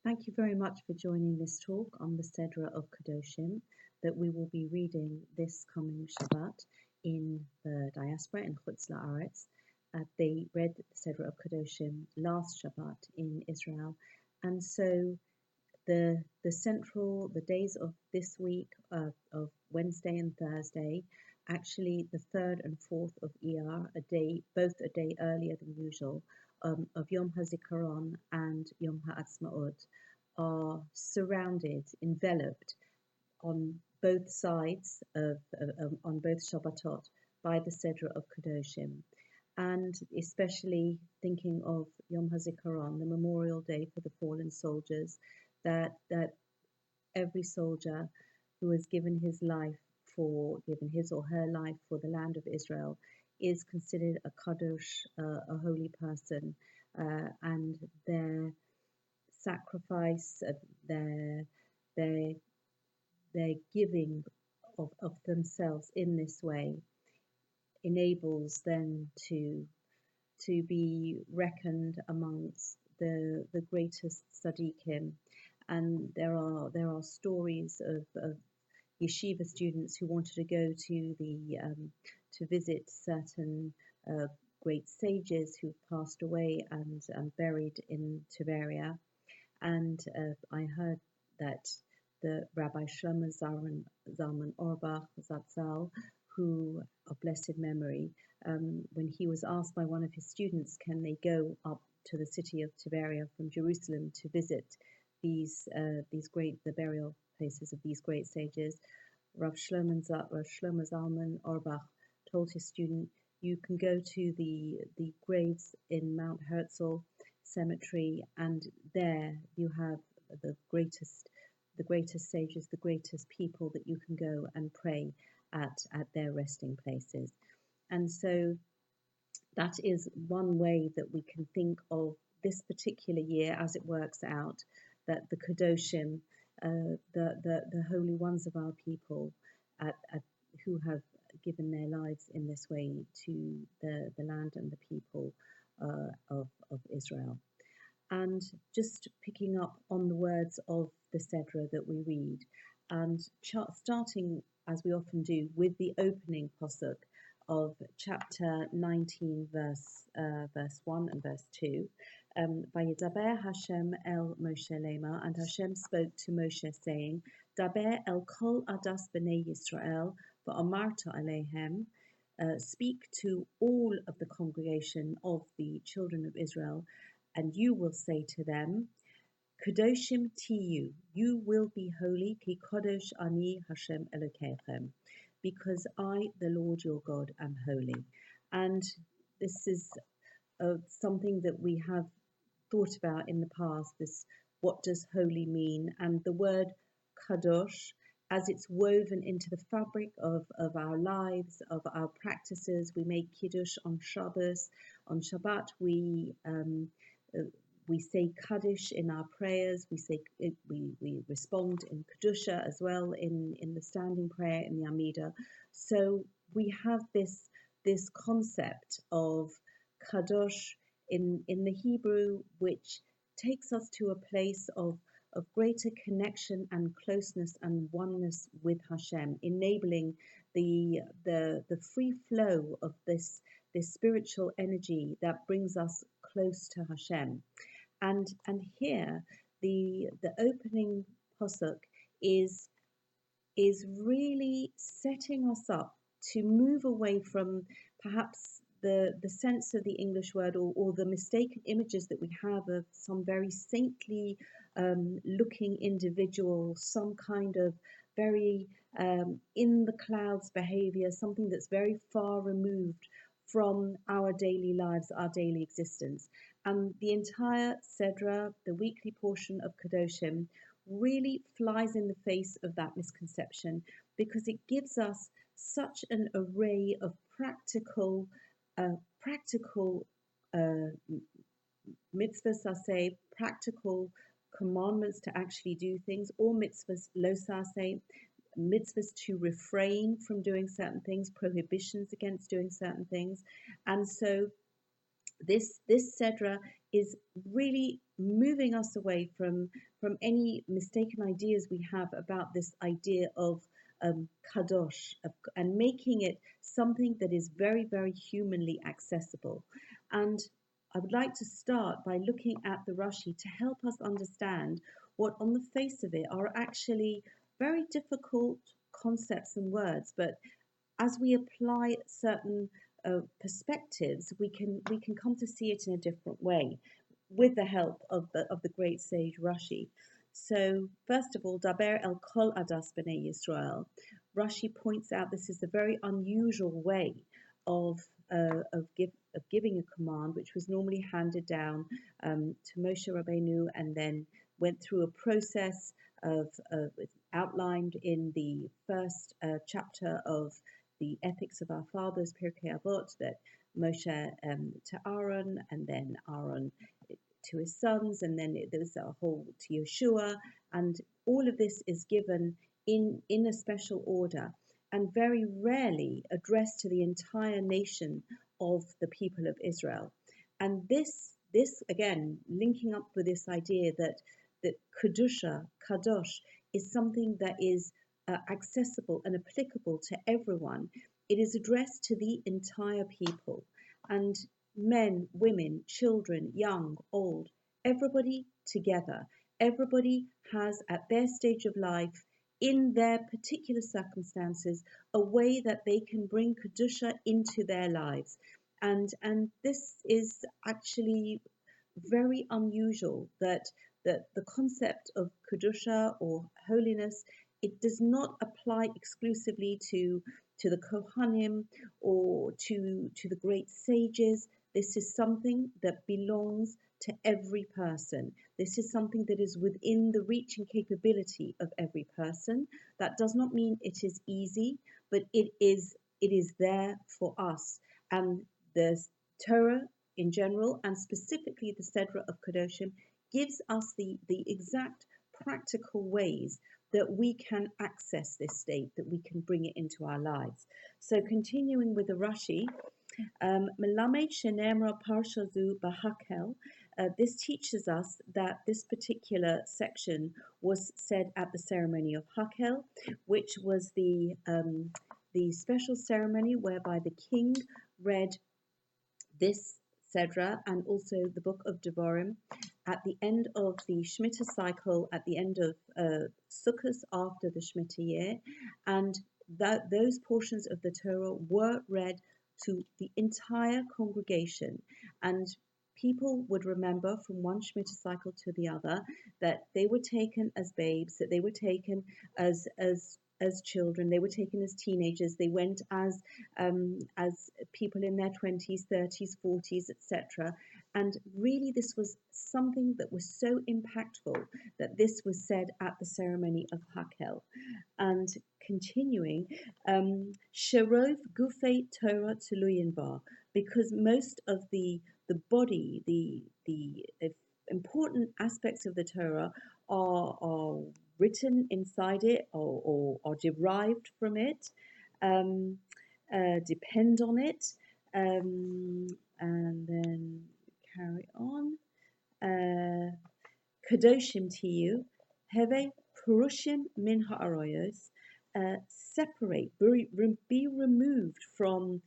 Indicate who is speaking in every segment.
Speaker 1: Thank you very much for joining this talk on the Sedra of Kedoshim that we will be reading this coming Shabbat in the diaspora in Chutz La'aretz. They read the Sedra of Kedoshim last Shabbat in Israel, and so the days of this week of Wednesday and Thursday, actually the 3rd and 4th of Iyar, both a day earlier than usual, of Yom HaZikaron and Yom HaAtzmaut, are surrounded, enveloped on both sides on both Shabbatot by the sedra of Kedoshim, and especially thinking of Yom HaZikaron, the memorial day for the fallen soldiers, that every soldier who has given his or her life for the land of Israel is considered a kadosh, a holy person, and their sacrifice, their giving of themselves in this way enables them to be reckoned amongst the greatest tzaddikim. And there are stories of yeshiva students who wanted to go to visit certain great sages who passed away and buried in Tiberia. And I heard that the Rabbi Shlomo Zalman Auerbach Zatzal, who of blessed memory, when he was asked by one of his students, can they go up to the city of Tiberia from Jerusalem to visit the burial places of these great sages, Rav Shlomo Zalman Auerbach told his student, you can go to the graves in Mount Herzl cemetery, and there you have the greatest sages, the greatest people that you can go and pray at their resting places. And so that is one way that we can think of this particular year as it works out, that the Kedoshim, the holy ones of our people, who have given their lives in this way to the land and the people of Israel. And just picking up on the words of the Sedra that we read, and starting, as we often do, with the opening posuk of chapter 19, verse 1 and verse 2. Vayidaber Hashem el Moshe lema, and Hashem spoke to Moshe, saying, Daber el kol adas b'nei Yisrael va'amarta aleihem, speak to all of the congregation of the children of Israel, and you will say to them, Kedoshim tiyu, you will be holy, ki kodosh ani Hashem Elokeichem, because I, the Lord your God, am holy. And this is something that we have thought about in the past, this what does holy mean, and the word kadosh, as it's woven into the fabric of our lives, of our practices. We make kiddush on Shabbos. On Shabbat, we say kaddish in our prayers. We respond in kedusha as well in the standing prayer in the Amidah. So we have this concept of kadosh in the Hebrew, which takes us to a place of greater connection and closeness and oneness with Hashem, enabling the free flow of this spiritual energy that brings us close to Hashem. And here the opening posuk is really setting us up to move away from perhaps the sense of the English word or the mistaken images that we have of some very saintly looking individual, some kind of very in the clouds behavior, something that's very far removed from our daily lives, our daily existence. And the entire Sedra, the weekly portion of Kedoshim, really flies in the face of that misconception, because it gives us such an array of practical mitzvahs, I say, practical commandments to actually do things, or mitzvahs, lo saseh, mitzvahs to refrain from doing certain things, prohibitions against doing certain things. And so this sedra is really moving us away from any mistaken ideas we have about this idea of kadosh, and making it something that is very, very humanly accessible. And I would like to start by looking at the Rashi to help us understand what, on the face of it, are actually very difficult concepts and words, but as we apply certain perspectives, we can come to see it in a different way, with the help of the great sage Rashi. So first of all, Daber el Kol Adas B'nai Yisrael. Rashi points out this is a very unusual way of giving a command, which was normally handed down to Moshe Rabbeinu, and then went through a process of outlined in the first chapter of the ethics of our fathers, Pirkei Avot, that Moshe to Aaron, and then Aaron to his sons, and then there's a whole to Yeshua, and all of this is given in a special order, and very rarely addressed to the entire nation of the people of Israel. And this again, linking up with this idea that kedusha, kadosh, is something that is accessible and applicable to everyone. It is addressed to the entire people, and men, women, children, young, old, everybody together. Everybody has, at their stage of life, in their particular circumstances, a way that they can bring kedusha into their lives. And this is actually very unusual, that the concept of kedusha or holiness, it does not apply exclusively to the Kohanim or to the great sages. This is something that belongs to every person. This is something that is within the reach and capability of every person. That does not mean it is easy, but it is there for us. And the Torah in general, and specifically the Sedra of Kedoshim, gives us the exact practical ways that we can access this state, that we can bring it into our lives. So continuing with the Rashi, Melamed shenemra parsha zu b'hakel. This teaches us that this particular section was said at the ceremony of Hakel, which was the special ceremony whereby the king read this sedra and also the book of Devarim at the end of the Shemitah cycle, at the end of Sukkot after the Shemitah year, and that those portions of the Torah were read to the entire congregation, and people would remember from one Shemitah cycle to the other that they were taken as babes, that they were taken as children, they were taken as teenagers, they went as people in their 20s, 30s, 40s, etc. And really this was something that was so impactful that this was said at the ceremony of Hakel. And continuing, Sherov Gufei Torah Tuluyin Bar, because most of the body, the important aspects of the Torah are written inside it, or derived from it, depend on it, and then carry on. Kedoshim Tiyu, Heve Purushim Min Ha'aroyos, separate, be removed from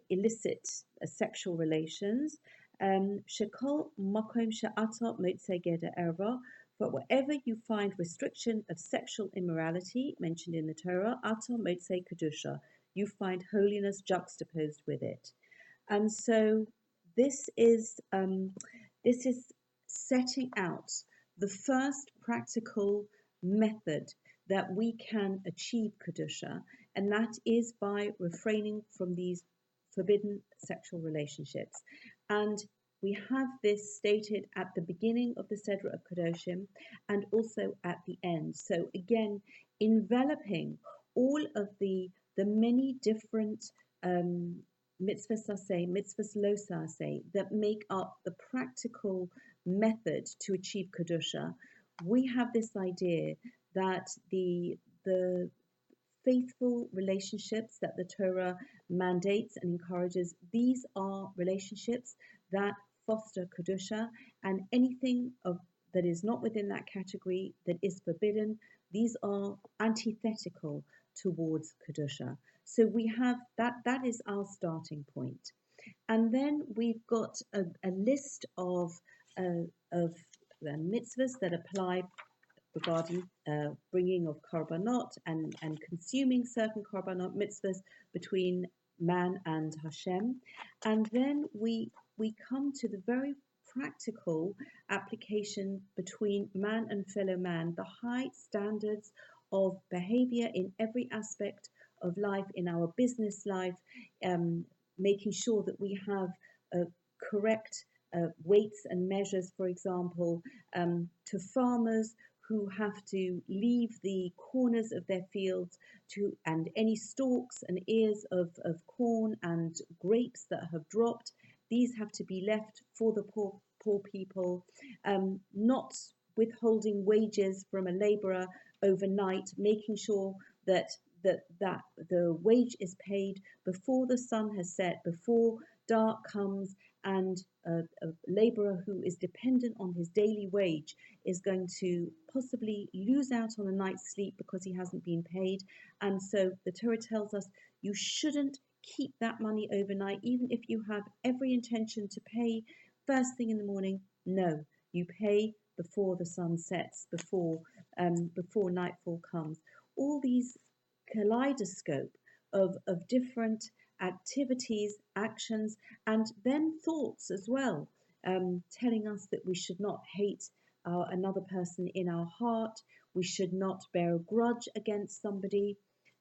Speaker 1: illicit sexual relations. Shekol Makom She'ata Motzei Geder Erva, but wherever you find restriction of sexual immorality mentioned in the Torah, Ata Motzei Kedusha, you find holiness juxtaposed with it. And so this is setting out the first practical method that we can achieve Kedusha, and that is by refraining from these forbidden sexual relationships. And we have this stated at the beginning of the Sedra of Kedoshim and also at the end. So again, enveloping all of the many different mitzvahs saseh, mitzvahs lo saseh, that make up the practical method to achieve Kedusha. We have this idea that the faithful relationships that the Torah mandates and encourages, these are relationships that foster kedusha, and anything that is not within that category that is forbidden, these are antithetical towards kedusha. So we have that is our starting point. And then we've got a list of mitzvahs that apply regarding bringing of korbanot and consuming certain korbanot mitzvahs between man and Hashem. And then we come to the very practical application between man and fellow man, the high standards of behavior in every aspect of life, in our business life, making sure that we have correct weights and measures, for example, to farmers who have to leave the corners of their fields and any stalks and ears of corn and grapes that have dropped, these have to be left for the poor people, not withholding wages from a labourer overnight, making sure that the wage is paid before the sun has set, before dark comes, and a labourer who is dependent on his daily wage is going to possibly lose out on a night's sleep because he hasn't been paid. And so the Torah tells us you shouldn't keep that money overnight, even if you have every intention to pay first thing in the morning. No, you pay before the sun sets, before nightfall comes. All these kaleidoscope of different activities, actions, and then thoughts as well, telling us that we should not hate another person in our heart, we should not bear a grudge against somebody.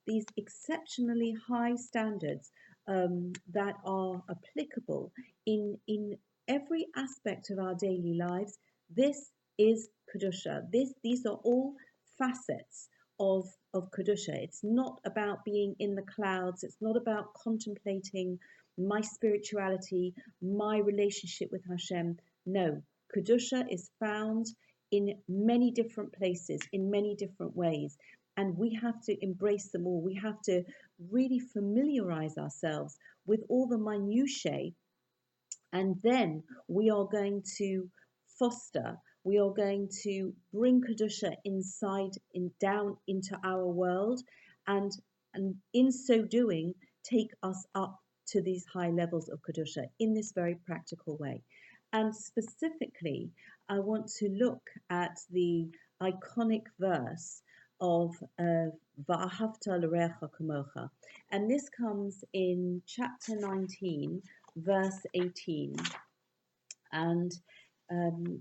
Speaker 1: These exceptionally high standards that are applicable in every aspect of our daily lives. This is kedusha. These are all facets of kedusha. It's not about being in the clouds. It's not about contemplating my spirituality, my relationship with Hashem. No, kedusha is found in many different places, in many different ways, and we have to embrace them all. We have to really familiarize ourselves with all the minutiae, and then we are going to foster, we are going to bring kedusha down into our world, and in so doing take us up to these high levels of kedusha in this very practical way. And specifically, I want to look at the iconic verse of Va'ahavta l'reacha kamocha, and this comes in chapter 19, verse 18. And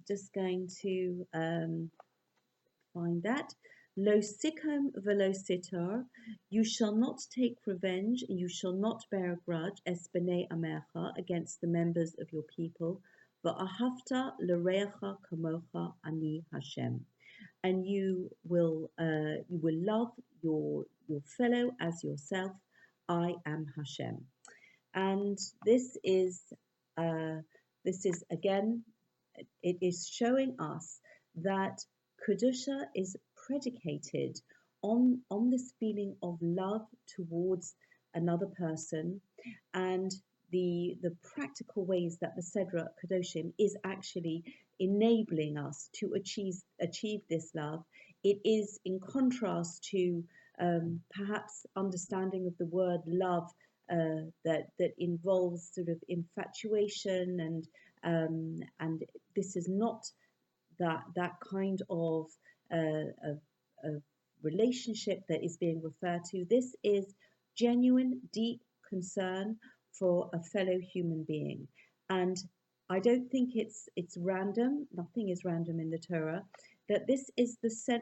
Speaker 1: just going to find that. Lo sikom velo sitar, you shall not take revenge, you shall not bear a grudge, es b'nei amecha, against the members of your people. Va'ahavta l'reacha kamocha ani Hashem, and you will love your fellow as yourself. I am Hashem. And this is again, it is showing us that kedusha is predicated on this feeling of love towards another person, and the practical ways that the sedra Kedoshim is actually enabling us to achieve this love. It is in contrast to perhaps understanding of the word love that involves sort of infatuation, and this is not that kind of relationship that is being referred to. This is genuine, deep concern for a fellow human being, and I don't think it's random. Nothing is random in the Torah. That this is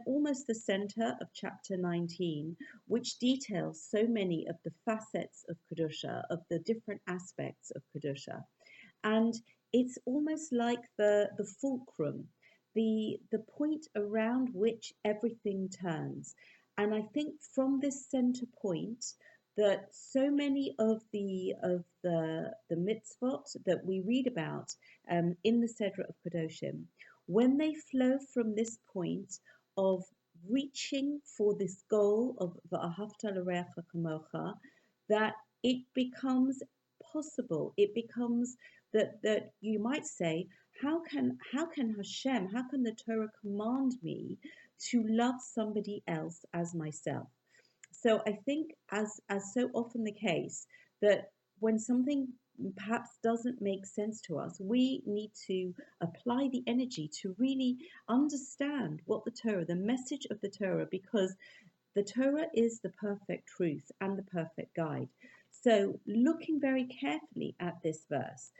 Speaker 1: almost the center of chapter 19, which details so many of the facets of kedusha, of the different aspects of kedusha, and it's almost like the fulcrum, the point around which everything turns. And I think from this center point, that so many of the mitzvot that we read about in the sedra of Kedoshim, when they flow from this point of reaching for this goal of Va'ahavta l'reacha kamocha, that it becomes possible, it becomes that you might say, how can Hashem, how can the Torah command me to love somebody else as myself? So I think, as so often the case, that when something perhaps doesn't make sense to us, we need to apply the energy to really understand what the Torah, the message of the Torah, because the Torah is the perfect truth and the perfect guide. So looking very carefully at this verse,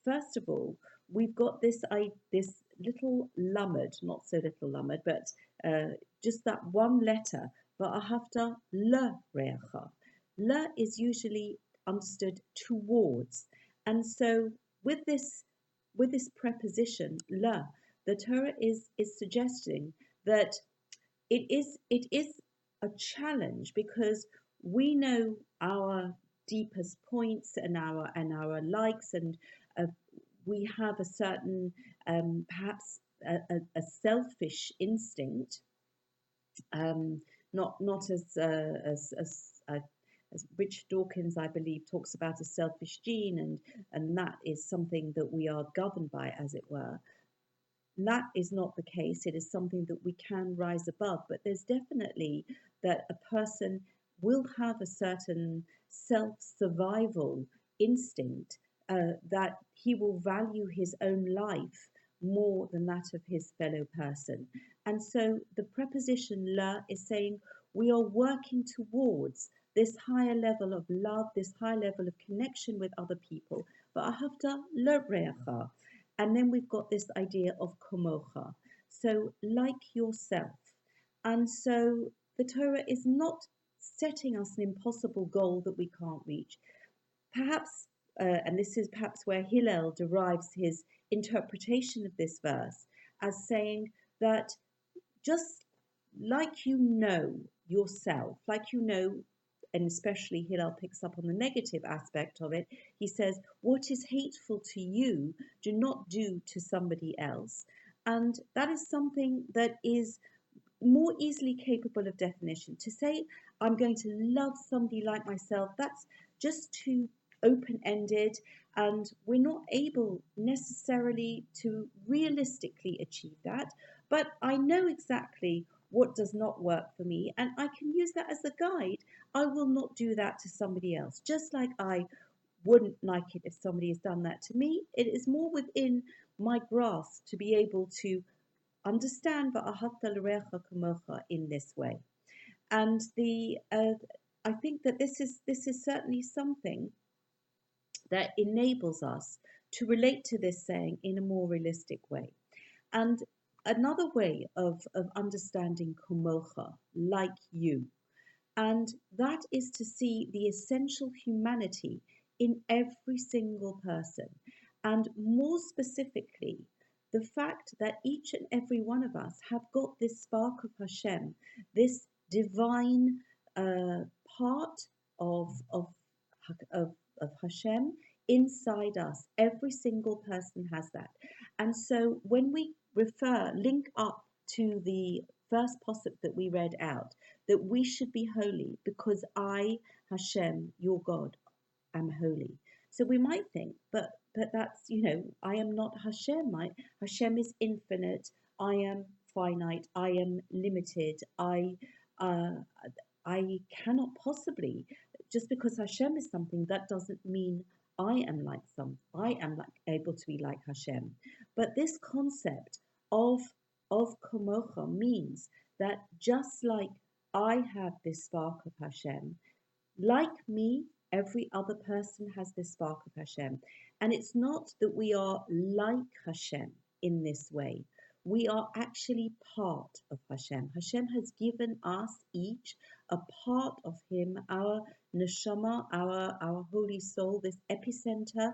Speaker 1: first of all, we've got this little lamed, not so little lamed, but just that one letter, va'ahavta l'reacha. La is usually understood towards, and so with this preposition la, the Torah is suggesting that it is a challenge, because we know our deepest points and our likes, and we have a certain perhaps a selfish instinct, not as Richard Dawkins, I believe, talks about a selfish gene, and that is something that we are governed by, as it were. That is not the case. It is something that we can rise above, but there's definitely that a person will have a certain self-survival instinct, that he will value his own life more than that of his fellow person. And so the preposition la is saying we are working towards this higher level of love, this higher level of connection with other people. Va'ahavta l'reacha. And then we've got this idea of komocha, so like yourself. And so the Torah is not setting us an impossible goal that we can't reach. Perhaps, and this is perhaps where Hillel derives his interpretation of this verse, as saying that just like you know yourself, like you know, and especially Hillel picks up on the negative aspect of it, he says, what is hateful to you, do not do to somebody else. And that is something that is more easily capable of definition. To say, I'm going to love somebody like myself, that's just too open-ended, and we're not able necessarily to realistically achieve that. But I know exactly what does not work for me, and I can use that as a guide. I will not do that to somebody else, just like I wouldn't like it if somebody has done that to me. It is more within my grasp to be able to understand va'ahavta l'reacha kamocha in this way. And I think that this is certainly something that enables us to relate to this saying in a more realistic way. And another way of understanding komocha, like you, and that is to see the essential humanity in every single person, and more specifically, the fact that each and every one of us have got this spark of Hashem, this divine part of Hashem inside us. Every single person has that. And so when we link up to the first posuk that we read out, that we should be holy because I, Hashem, your God, am holy. So we might think, but that's, I am not Hashem. Hashem is infinite. I am finite. I am limited. I cannot possibly, just because Hashem is something, that doesn't mean I am able to be like Hashem. But this concept of komocha means that just like I have this spark of Hashem, like me, every other person has this spark of Hashem. And it's not that we are like Hashem in this way. We are actually part of Hashem. Hashem has given us each a part of Him, our neshama, our holy soul, this epicenter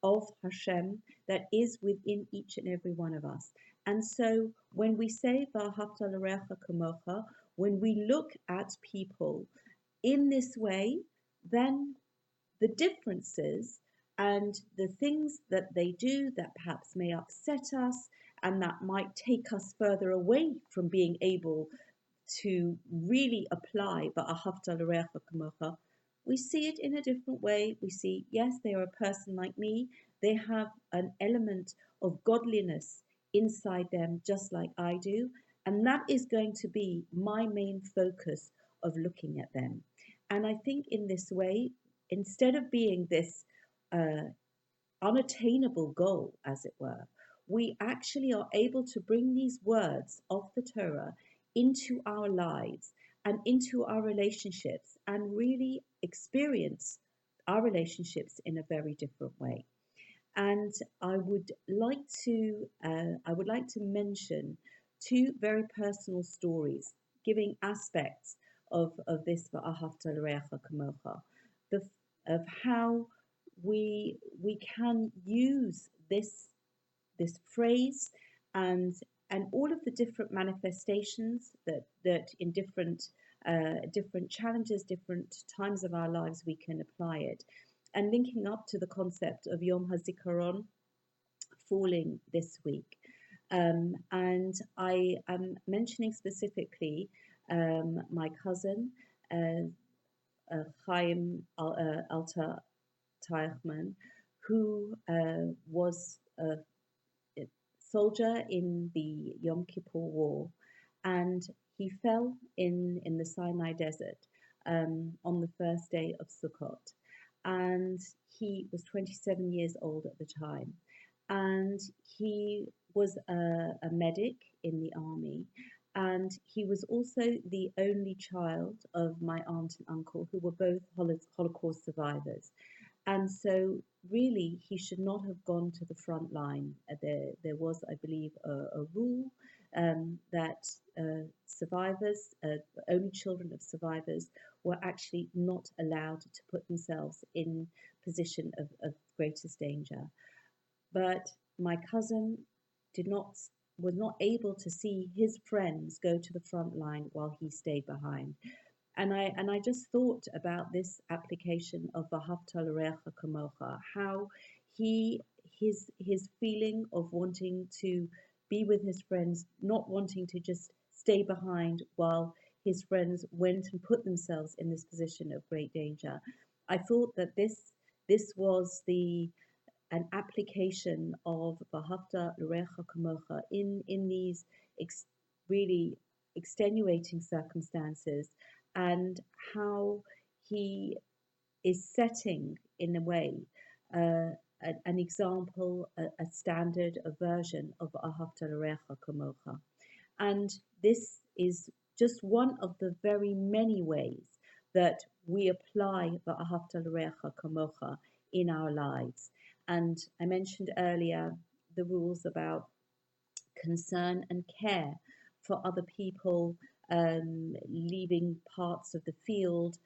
Speaker 1: of Hashem that is within each and every one of us. And so when we say va'ahavta l'reacha kamocha, when we look at people in this way, then the differences and the things that they do that perhaps may upset us and that might take us further away from being able to really apply va'ahavta l'reacha kamocha, we see it in a different way. We see, yes, they are a person like me. They have an element of godliness inside them, just like I do. And that is going to be my main focus of looking at them. And I think in this way, instead of being this uh, unattainable goal, as it were, we actually are able to bring these words of the Torah into our lives and into our relationships and really experience our relationships in a very different way. And I would like to mention two very personal stories, giving aspects of this va'ahavta l'reacha kamocha, the of how we can use this phrase and all of the different manifestations that in different challenges, different times of our lives we can apply it, and linking up to the concept of Yom HaZikaron falling this week. And I am mentioning specifically my cousin, Chaim Alta Teichman, who was a soldier in the Yom Kippur War, and he fell in the Sinai Desert on the first day of Sukkot, and he was 27 years old at the time, and he was a medic in the army, and he was also the only child of my aunt and uncle, who were both Holocaust survivors. And so, really, he should not have gone to the front line. There was, I believe, a rule that survivors, only children of survivors, were actually not allowed to put themselves in position of greatest danger. But my cousin did not was not able to see his friends go to the front line while he stayed behind. And I just thought about this application of V'ahavta l'reacha kamocha, how his feeling of wanting to be with his friends, not wanting to just stay behind while his friends went and put themselves in this position of great danger. I thought that this was an application of V'ahavta l'reacha kamocha in these really extenuating circumstances, and how he is setting, in a way, an example, a standard, a version of Ahavta l'reacha kamocha. And this is just one of the very many ways that we apply the Ahavta l'reacha kamocha in our lives. And I mentioned earlier the rules about concern and care for other people, leaving parts of the field,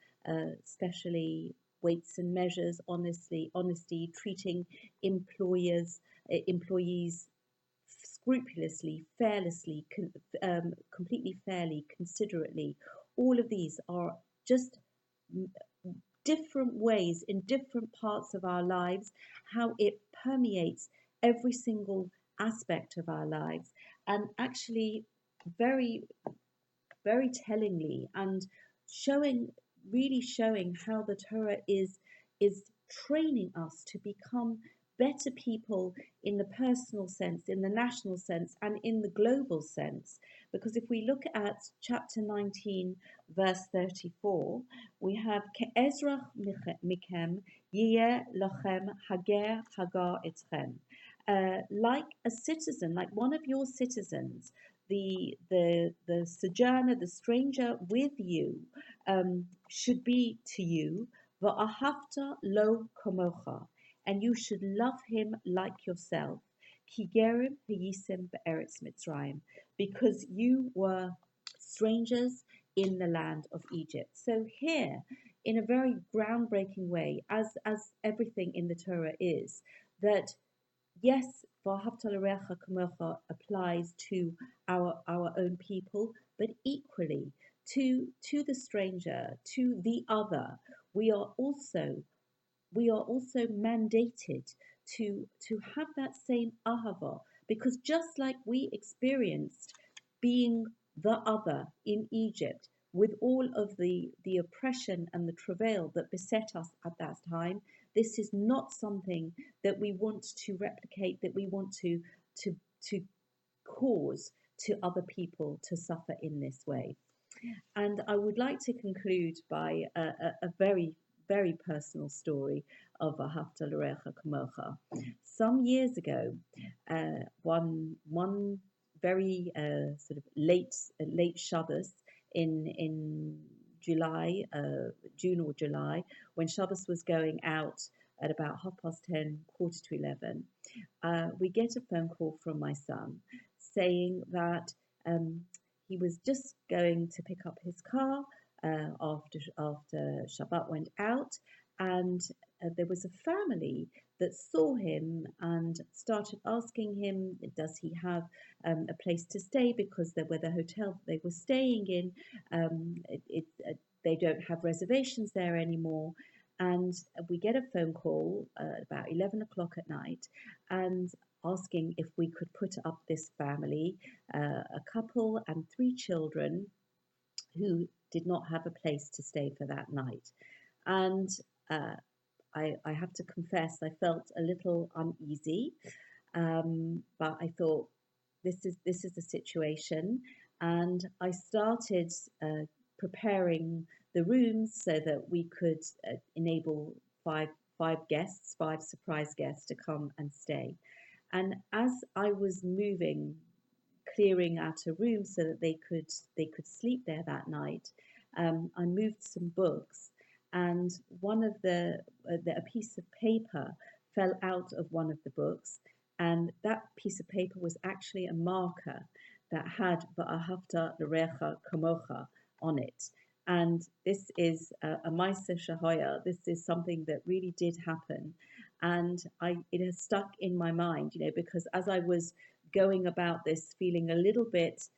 Speaker 1: especially weights and measures, honesty, treating employees scrupulously, fairlessly, completely fairly, considerately. All of these are just different ways in different parts of our lives, how it permeates every single aspect of our lives, and actually very, very tellingly, and really showing how the Torah is training us to become better people in the personal sense, in the national sense, and in the global sense. Because if we look at chapter 19, verse 34, we have Ke'ezrach mikem yeh lachem hager hagar etchem. Like a citizen, like one of your citizens, the sojourner, the stranger with you, should be to you va'ahavta lo kamocha, and you should love him like yourself. Ki gerim hayisem be'eretz Mitzrayim, because you were strangers in the land of Egypt. So here, in a very groundbreaking way, as everything in the Torah is, that yes, V'ahavta l'reacha kamocha applies to our own people, but equally to the stranger, to the other. We are also mandated to have that same ahava, because just like we experienced being the other in Egypt, with all of the oppression and the travail that beset us at that time, this is not something that we want to replicate, that we want to cause to other people to suffer in this way. And I would like to conclude by a very, very personal story of Ahavta L'Orecha Kamocha. Some years ago, one very sort of late Shabbos in July, June or July, when Shabbos was going out at about 10:30, 11:15, we get a phone call from my son saying that he was just going to pick up his car after Shabbat went out, and there was a family that saw him and started asking him, does he have a place to stay, because they were the hotel that they were staying in. They don't have reservations there anymore. And we get a phone call about 11 o'clock at night, and asking if we could put up this family, a couple and 3 children, who did not have a place to stay for that night. And I have to confess, I felt a little uneasy, but I thought, this is the situation, and I started preparing the rooms so that we could enable five surprise guests to come and stay. And as I was moving, clearing out a room so that they could sleep there that night, I moved some books, and one of a piece of paper fell out of one of the books, and that piece of paper was actually a marker that had Va'ahavta L'Orecha Kamocha on it. And this is a Maaseh Shahoya. This is something that really did happen, and it has stuck in my mind, because as I was going about this, feeling a little bit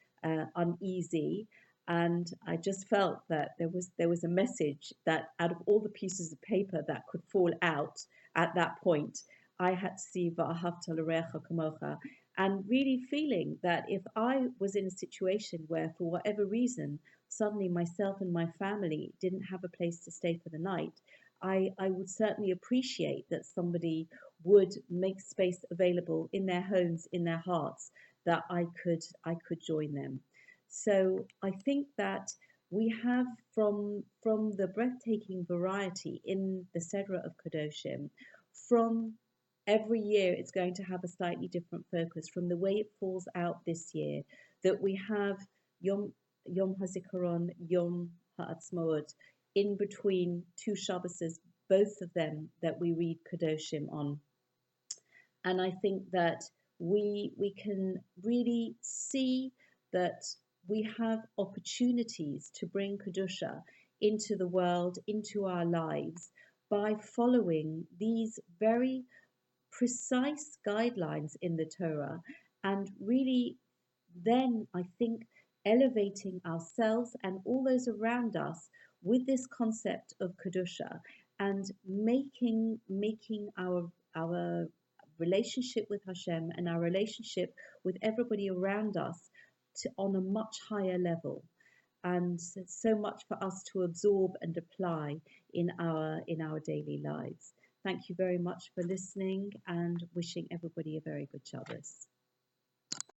Speaker 1: uneasy, and I just felt that there was a message that out of all the pieces of paper that could fall out at that point, I had to see Va'ahavta L'Orecha Kamocha, and really feeling that if I was in a situation where, for whatever reason, suddenly myself and my family didn't have a place to stay for the night, I would certainly appreciate that somebody would make space available in their homes, in their hearts, that I could join them. So I think that we have, from the breathtaking variety in the sedra of Kedoshim, from every year it's going to have a slightly different focus, from the way it falls out this year, that we have Yom HaZikaron, Yom HaAtzmaut, in between 2 Shabboses, both of them that we read Kedoshim on. And I think that we can really see that we have opportunities to bring kedusha into the world, into our lives, by following these very precise guidelines in the Torah, and really then, I think, elevating ourselves and all those around us with this concept of kedusha, and making our relationship with Hashem and our relationship with everybody around us on a much higher level, and so much for us to absorb and apply in our daily lives. Thank you very much for listening, and wishing everybody a very good Shabbos.